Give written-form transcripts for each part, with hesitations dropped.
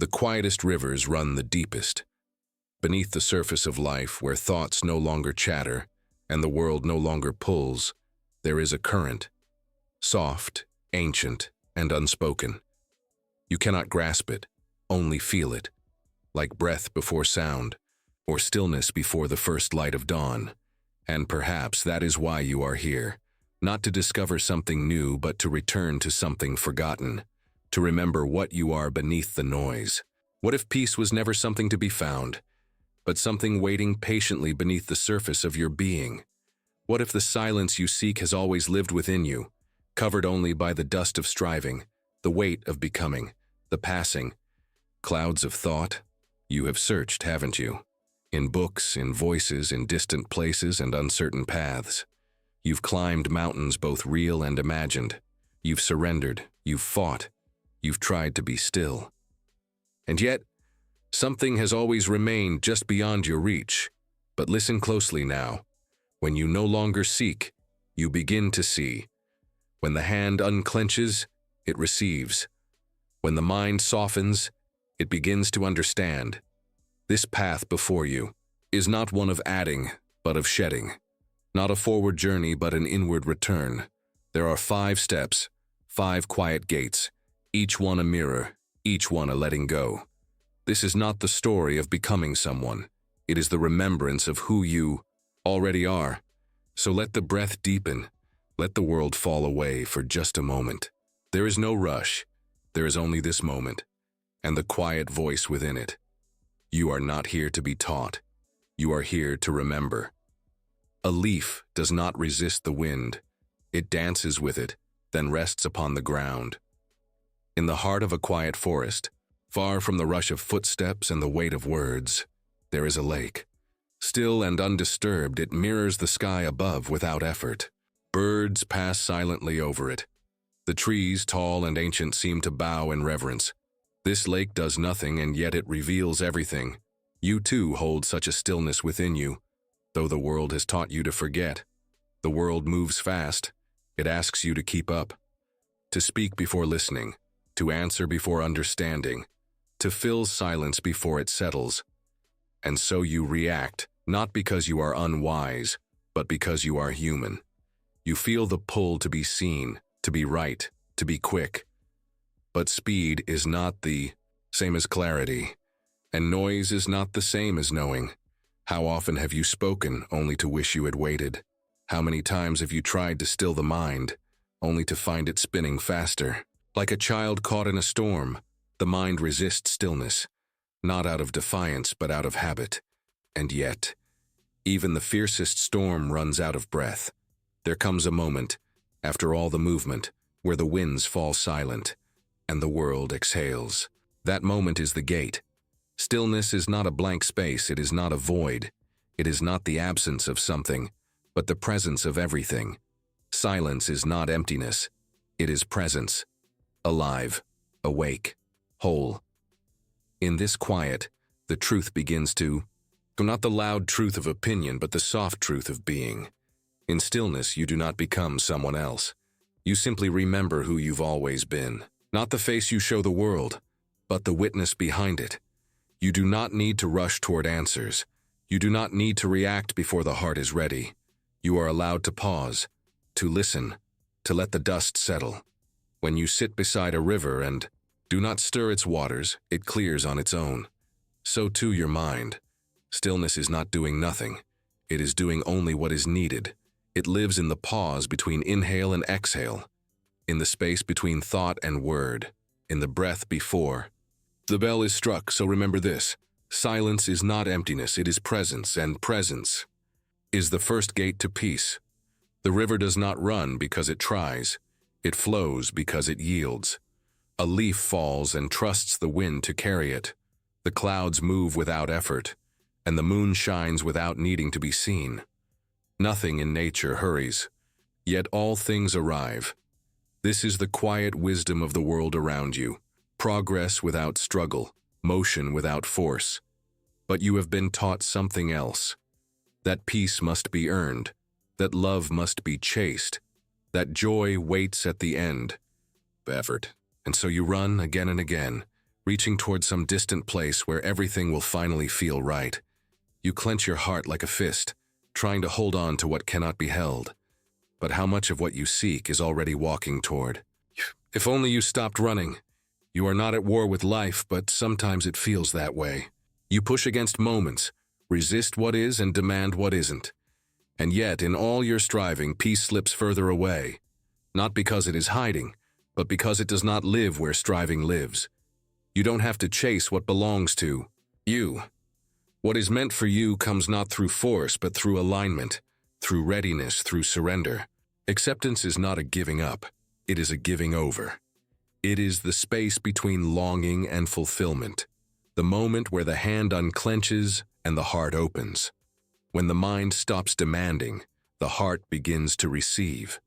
The quietest rivers run the deepest. Beneath the surface of life, where thoughts no longer chatter and the world no longer pulls, there is a current, soft, ancient, and unspoken. You cannot grasp it, only feel it, like breath before sound, or stillness before the first light of dawn. And perhaps that is why you are here, not to discover something new, but to return to something forgotten, to remember what you are beneath the noise. What if peace was never something to be found, but something waiting patiently beneath the surface of your being? What if the silence you seek has always lived within you, covered only by the dust of striving, the weight of becoming, the passing clouds of thought? You have searched, haven't you? In books, in voices, in distant places and uncertain paths. You've climbed mountains both real and imagined. You've surrendered, you've fought, you've tried to be still. And yet, something has always remained just beyond your reach. But listen closely now. When you no longer seek, you begin to see. When the hand unclenches, it receives. When the mind softens, it begins to understand. This path before you is not one of adding, but of shedding. Not a forward journey, but an inward return. There are 5 steps, 5 quiet gates, each one a mirror, each one a letting go. This is not the story of becoming someone. It is the remembrance of who you already are. So let the breath deepen. Let the world fall away for just a moment. There is no rush. There is only this moment, and the quiet voice within it. You are not here to be taught. You are here to remember. A leaf does not resist the wind. It dances with it, then rests upon the ground. In the heart of a quiet forest, far from the rush of footsteps and the weight of words, there is a lake. Still and undisturbed, it mirrors the sky above without effort. Birds pass silently over it. The trees, tall and ancient, seem to bow in reverence. This lake does nothing, and yet it reveals everything. You too hold such a stillness within you, though the world has taught you to forget. The world moves fast. It asks you to keep up, to speak before listening, to answer before understanding, to fill silence before it settles. And so you react, not because you are unwise, but because you are human. You feel the pull to be seen, to be right, to be quick. But speed is not the same as clarity, and noise is not the same as knowing. How often have you spoken only to wish you had waited? How many times have you tried to still the mind, only to find it spinning faster? Like a child caught in a storm, the mind resists stillness, not out of defiance but out of habit. And yet, even the fiercest storm runs out of breath. There comes a moment, after all the movement, where the winds fall silent, and the world exhales. That moment is the gate. Stillness is not a blank space, it is not a void. It is not the absence of something, but the presence of everything. Silence is not emptiness, it is presence. Alive, awake, whole. In this quiet, the truth begins to, not the loud truth of opinion, but the soft truth of being. In stillness, you do not become someone else. You simply remember who you've always been. Not the face you show the world, but the witness behind it. You do not need to rush toward answers. You do not need to react before the heart is ready. You are allowed to pause, to listen, to let the dust settle. When you sit beside a river and do not stir its waters, it clears on its own. So too your mind. Stillness is not doing nothing. It is doing only what is needed. It lives in the pause between inhale and exhale, in the space between thought and word, in the breath before. The bell is struck, so remember this. Silence is not emptiness, it is presence, and presence is the first gate to peace. The river does not run because it tries. It flows because it yields. A leaf falls and trusts the wind to carry it. The clouds move without effort, and the moon shines without needing to be seen. Nothing in nature hurries, yet all things arrive. This is the quiet wisdom of the world around you. Progress without struggle, motion without force. But you have been taught something else. That peace must be earned, that love must be chased, that joy waits at the end. Effort. And so you run again and again, reaching toward some distant place where everything will finally feel right. You clench your heart like a fist, trying to hold on to what cannot be held. But how much of what you seek is already walking toward? If only you stopped running. You are not at war with life, but sometimes it feels that way. You push against moments, resist what is and demand what isn't. And yet, in all your striving, peace slips further away. Not because it is hiding, but because it does not live where striving lives. You don't have to chase what belongs to you. What is meant for you comes not through force, but through alignment, through readiness, through surrender. Acceptance is not a giving up, it is a giving over. It is the space between longing and fulfillment, the moment where the hand unclenches and the heart opens. When the mind stops demanding, the heart begins to receive.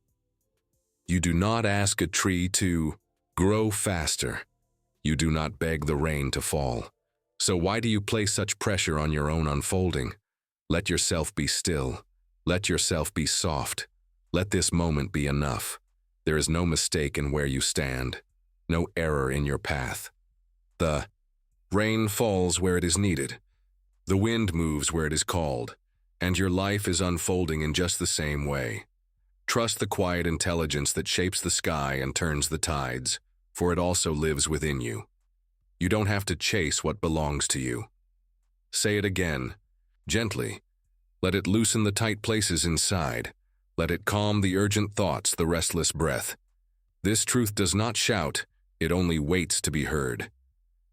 You do not ask a tree to grow faster. You do not beg the rain to fall. So why do you place such pressure on your own unfolding? Let yourself be still. Let yourself be soft. Let this moment be enough. There is no mistake in where you stand, no error in your path. The rain falls where it is needed. The wind moves where it is called, and your life is unfolding in just the same way. Trust the quiet intelligence that shapes the sky and turns the tides, for it also lives within you. You don't have to chase what belongs to you. Say it again, gently. Let it loosen the tight places inside. Let it calm the urgent thoughts, the restless breath. This truth does not shout, it only waits to be heard.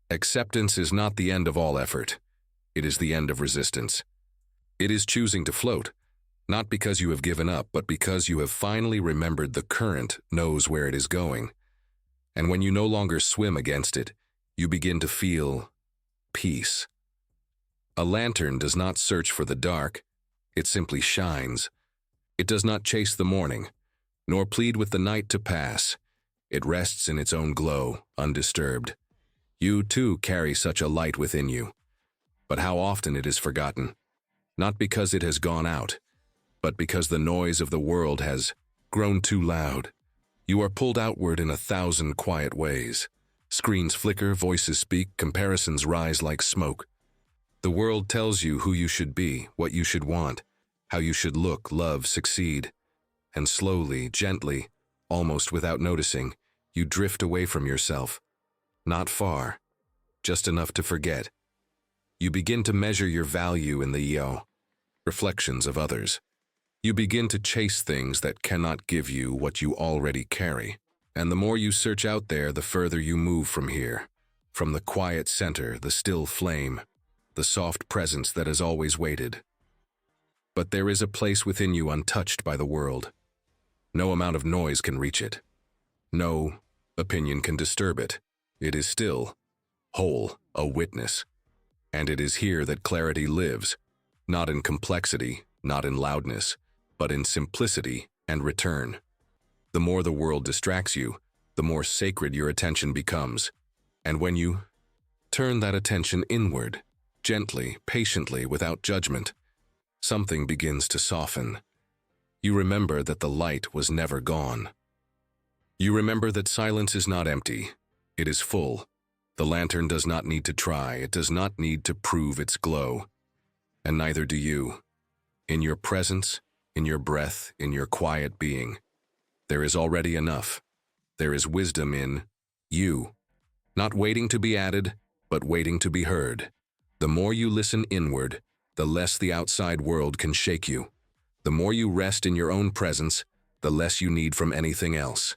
Acceptance is not the end of all effort. It is the end of resistance. It is choosing to float, not because you have given up, but because you have finally remembered the current knows where it is going. And when you no longer swim against it, you begin to feel peace. A lantern does not search for the dark, it simply shines. It does not chase the morning, nor plead with the night to pass. It rests in its own glow, undisturbed. You, too, carry such a light within you. But how often it is forgotten, not because it has gone out, but because the noise of the world has grown too loud. You are pulled outward in 1,000 quiet ways. Screens flicker, voices speak, comparisons rise like smoke. The world tells you who you should be, what you should want, how you should look, love, succeed. And slowly, gently, almost without noticing, you drift away from yourself. Not far, just enough to forget. You begin to measure your value in the reflections of others. You begin to chase things that cannot give you what you already carry. And the more you search out there, the further you move from here. From the quiet center, the still flame, the soft presence that has always waited. But there is a place within you untouched by the world. No amount of noise can reach it. No opinion can disturb it. It is still, whole, a witness. And it is here that clarity lives, not in complexity, not in loudness, but in simplicity and return. The more the world distracts you, the more sacred your attention becomes. And when you turn that attention inward, gently, patiently, without judgment, something begins to soften. You remember that the light was never gone. You remember that silence is not empty, it is full. The lantern does not need to try, it does not need to prove its glow. And neither do you. In your presence, in your breath, in your quiet being, there is already enough. There is wisdom in you, not waiting to be added, but waiting to be heard. The more you listen inward, the less the outside world can shake you. The more you rest in your own presence, the less you need from anything else.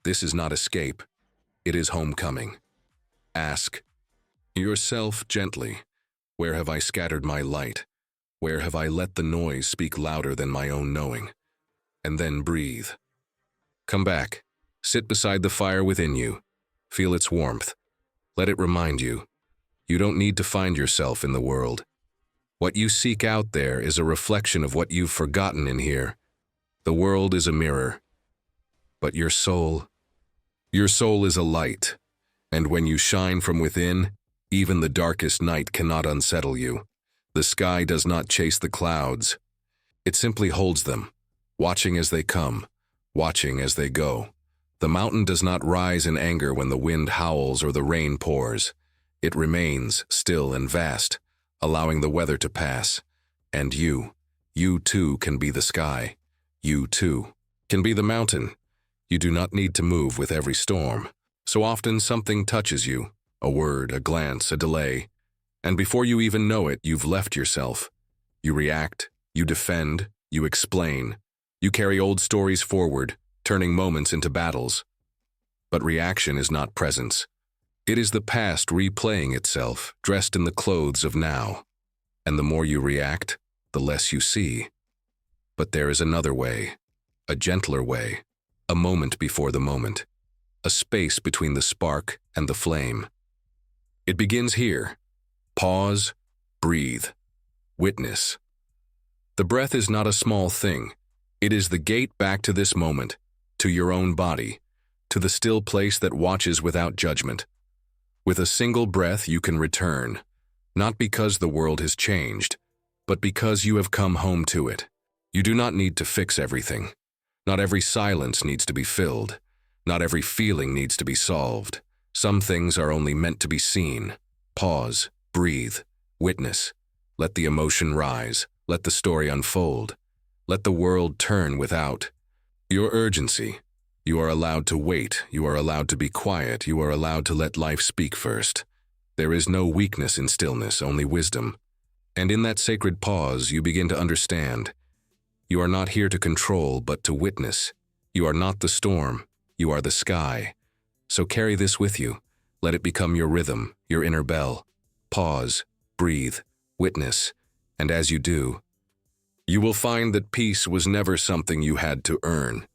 This is not escape, it is homecoming. Ask yourself gently, where have I scattered my light? Where have I let the noise speak louder than my own knowing? And then breathe. Come back, sit beside the fire within you, feel its warmth. Let it remind you, you don't need to find yourself in the world. What you seek out there is a reflection of what you've forgotten in here. The world is a mirror, but your soul is a light, and when you shine from within, even the darkest night cannot unsettle you. The sky does not chase the clouds. It simply holds them, watching as they come, watching as they go. The mountain does not rise in anger when the wind howls or the rain pours. It remains still and vast, allowing the weather to pass. And you too can be the sky. You too can be the mountain. You do not need to move with every storm. So often something touches you, a word, a glance, a delay, and before you even know it, you've left yourself. You react, you defend, you explain. You carry old stories forward, turning moments into battles. But reaction is not presence. It is the past replaying itself, dressed in the clothes of now. And the more you react, the less you see. But there is another way, a gentler way, a moment before the moment, a space between the spark and the flame. It begins here. Pause, breathe, witness. The breath is not a small thing. It is the gate back to this moment, to your own body, to the still place that watches without judgment. With a single breath you can return, not because the world has changed, but because you have come home to it. You do not need to fix everything. Not every silence needs to be filled. Not every feeling needs to be solved. Some things are only meant to be seen. Pause, breathe, witness. Let the emotion rise. Let the story unfold. Let the world turn without your urgency. You are allowed to wait. You are allowed to be quiet. You are allowed to let life speak first. There is no weakness in stillness, only wisdom. And in that sacred pause, you begin to understand. You are not here to control, but to witness. You are not the storm. You are the sky. So carry this with you. Let it become your rhythm, your inner bell. Pause, breathe, witness, and as you do, you will find that peace was never something you had to earn.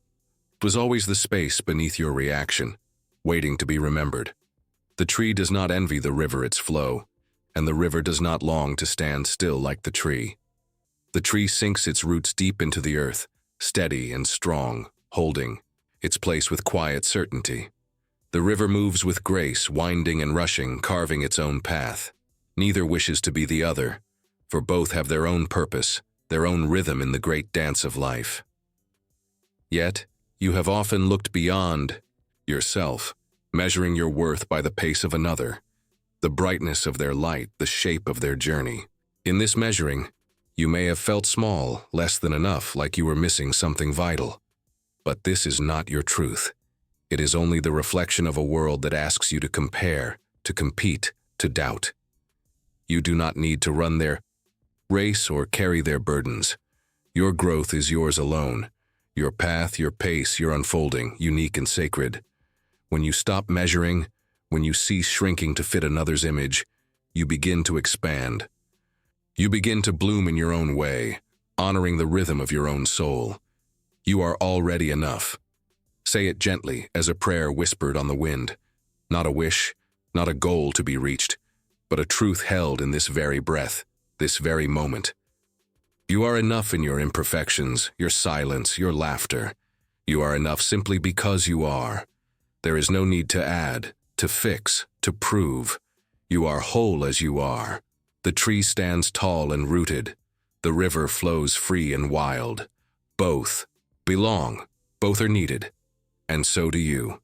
It was always the space beneath your reaction, waiting to be remembered. The tree does not envy the river its flow, and the river does not long to stand still like the tree. The tree sinks its roots deep into the earth, steady and strong, holding its place with quiet certainty. The river moves with grace, winding and rushing, carving its own path. Neither wishes to be the other, for both have their own purpose, their own rhythm in the great dance of life. Yet, you have often looked beyond yourself, measuring your worth by the pace of another, the brightness of their light, the shape of their journey. In this measuring, you may have felt small, less than enough, like you were missing something vital. But this is not your truth. It is only the reflection of a world that asks you to compare, to compete, to doubt. You do not need to run their race or carry their burdens. Your growth is yours alone. Your path, your pace, your unfolding, unique and sacred. When you stop measuring, when you cease shrinking to fit another's image, you begin to expand. You begin to bloom in your own way, honoring the rhythm of your own soul. You are already enough. Say it gently, as a prayer whispered on the wind. Not a wish, not a goal to be reached, but a truth held in this very breath, this very moment. You are enough in your imperfections, your silence, your laughter. You are enough simply because you are. There is no need to add, to fix, to prove. You are whole as you are. The tree stands tall and rooted. The river flows free and wild. Both belong. Both are needed. And so do you.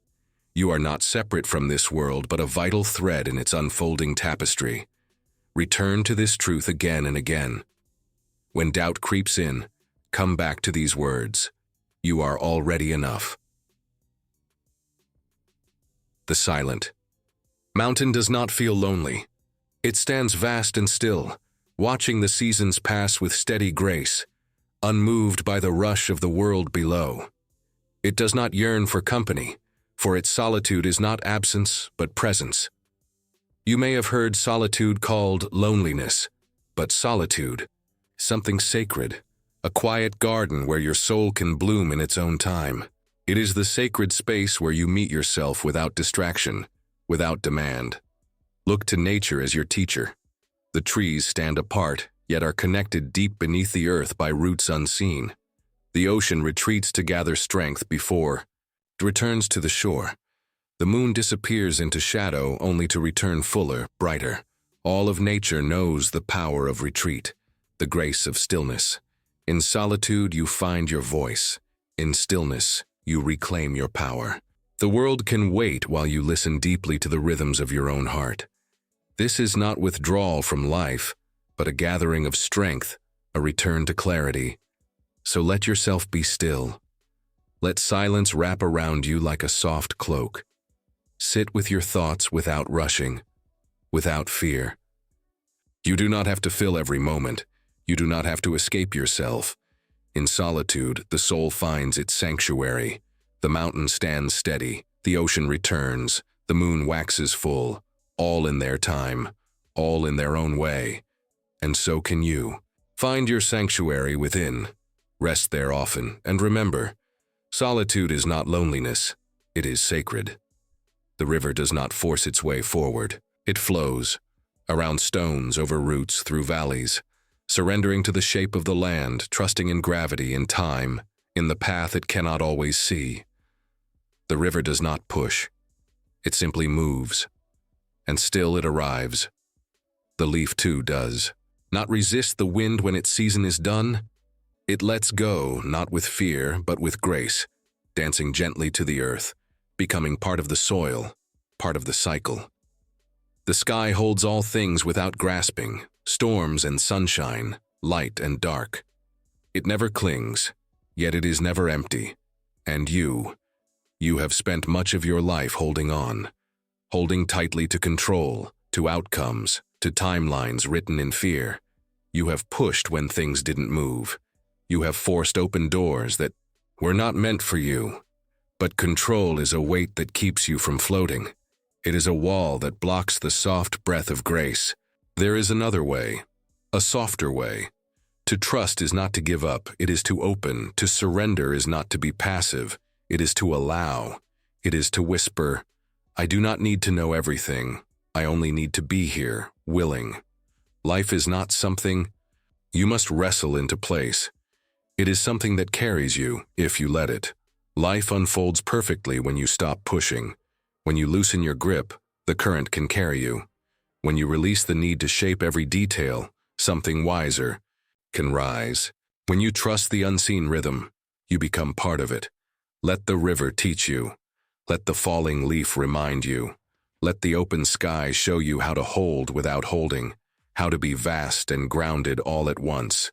You are not separate from this world, but a vital thread in its unfolding tapestry. Return to this truth again and again. When doubt creeps in, come back to these words. You are already enough. The silent mountain does not feel lonely. It stands vast and still, watching the seasons pass with steady grace, unmoved by the rush of the world below. It does not yearn for company, for its solitude is not absence, but presence. You may have heard solitude called loneliness, but solitude, something sacred, a quiet garden where your soul can bloom in its own time. It is the sacred space where you meet yourself without distraction, without demand. Look to nature as your teacher. The trees stand apart, yet are connected deep beneath the earth by roots unseen. The ocean retreats to gather strength before it returns to the shore. The moon disappears into shadow only to return fuller, brighter. All of nature knows the power of retreat, the grace of stillness. In solitude you find your voice. In stillness you reclaim your power. The world can wait while you listen deeply to the rhythms of your own heart. This is not withdrawal from life, but a gathering of strength, a return to clarity. So let yourself be still. Let silence wrap around you like a soft cloak. Sit with your thoughts without rushing, without fear. You do not have to fill every moment. You do not have to escape yourself. In solitude, the soul finds its sanctuary. The mountain stands steady, the ocean returns, the moon waxes full, all in their time, all in their own way. And so can you. Find your sanctuary within. Rest there often, and remember, solitude is not loneliness, it is sacred. The river does not force its way forward. It flows, around stones, over roots, through valleys, surrendering to the shape of the land, trusting in gravity, in time, in the path it cannot always see. The river does not push. It simply moves. And still it arrives. The leaf too does. Not resist the wind when its season is done. It lets go, not with fear, but with grace, dancing gently to the earth, becoming part of the soil, part of the cycle. The sky holds all things without grasping, storms and sunshine, light and dark. It never clings, yet it is never empty. And you have spent much of your life holding on, holding tightly to control, to outcomes, to timelines written in fear. You have pushed when things didn't move. You have forced open doors that were not meant for you. But control is a weight that keeps you from floating. It is a wall that blocks the soft breath of grace. There is another way, a softer way. To trust is not to give up, it is to open. To surrender is not to be passive, it is to allow. It is to whisper, I do not need to know everything. I only need to be here, willing. Life is not something you must wrestle into place. It is something that carries you, if you let it. Life unfolds perfectly when you stop pushing. When you loosen your grip, the current can carry you. When you release the need to shape every detail, something wiser can rise. When you trust the unseen rhythm, you become part of it. Let the river teach you. Let the falling leaf remind you. Let the open sky show you how to hold without holding, how to be vast and grounded all at once.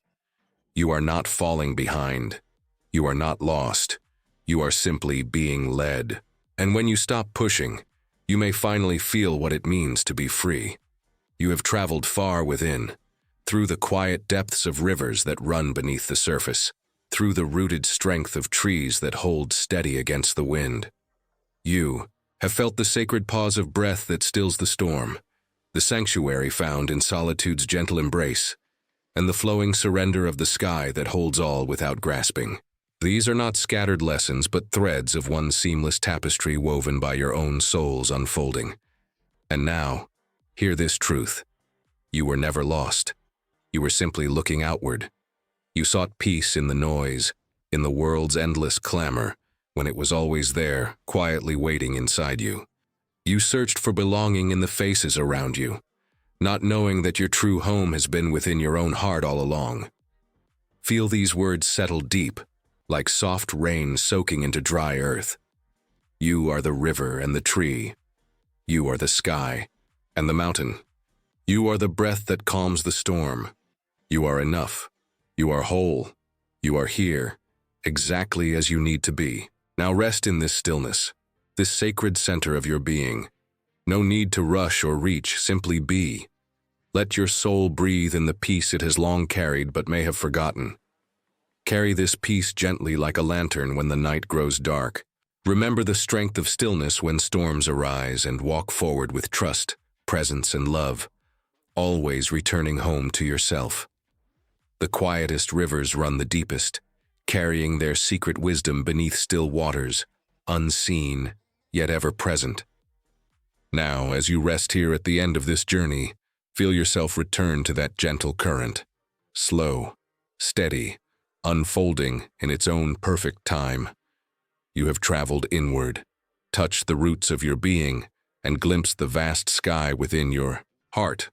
You are not falling behind. You are not lost. You are simply being led. And when you stop pushing, you may finally feel what it means to be free. You have traveled far within, through the quiet depths of rivers that run beneath the surface, through the rooted strength of trees that hold steady against the wind. You have felt the sacred pause of breath that stills the storm, the sanctuary found in solitude's gentle embrace, and the flowing surrender of the sky that holds all without grasping. These are not scattered lessons, but threads of one seamless tapestry woven by your own soul's unfolding. And now, hear this truth. You were never lost. You were simply looking outward. You sought peace in the noise, in the world's endless clamor, when it was always there, quietly waiting inside you. You searched for belonging in the faces around you, not knowing that your true home has been within your own heart all along. Feel these words settle deep, like soft rain soaking into dry earth. You are the river and the tree. You are the sky and the mountain. You are the breath that calms the storm. You are enough. You are whole. You are here, exactly as you need to be. Now rest in this stillness, this sacred center of your being. No need to rush or reach, simply be. Let your soul breathe in the peace it has long carried but may have forgotten. Carry this peace gently like a lantern when the night grows dark. Remember the strength of stillness when storms arise, and walk forward with trust, presence, and love, always returning home to yourself. The quietest rivers run the deepest, carrying their secret wisdom beneath still waters, unseen, yet ever present. Now, as you rest here at the end of this journey, feel yourself return to that gentle current, slow, steady, unfolding in its own perfect time. You have traveled inward, touched the roots of your being, and glimpsed the vast sky within your heart.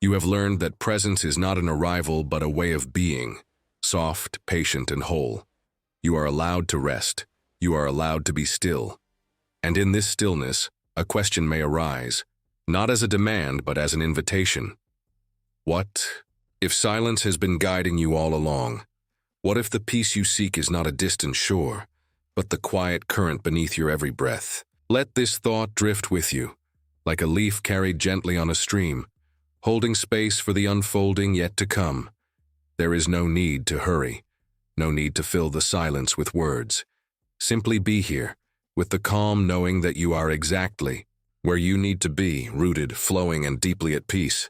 You have learned that presence is not an arrival but a way of being, soft, patient, and whole. You are allowed to rest. You are allowed to be still. And in this stillness, a question may arise, not as a demand but as an invitation. What if silence has been guiding you all along? What if the peace you seek is not a distant shore, but the quiet current beneath your every breath? Let this thought drift with you, like a leaf carried gently on a stream, holding space for the unfolding yet to come. There is no need to hurry, no need to fill the silence with words. Simply be here, with the calm knowing that you are exactly where you need to be, rooted, flowing, and deeply at peace.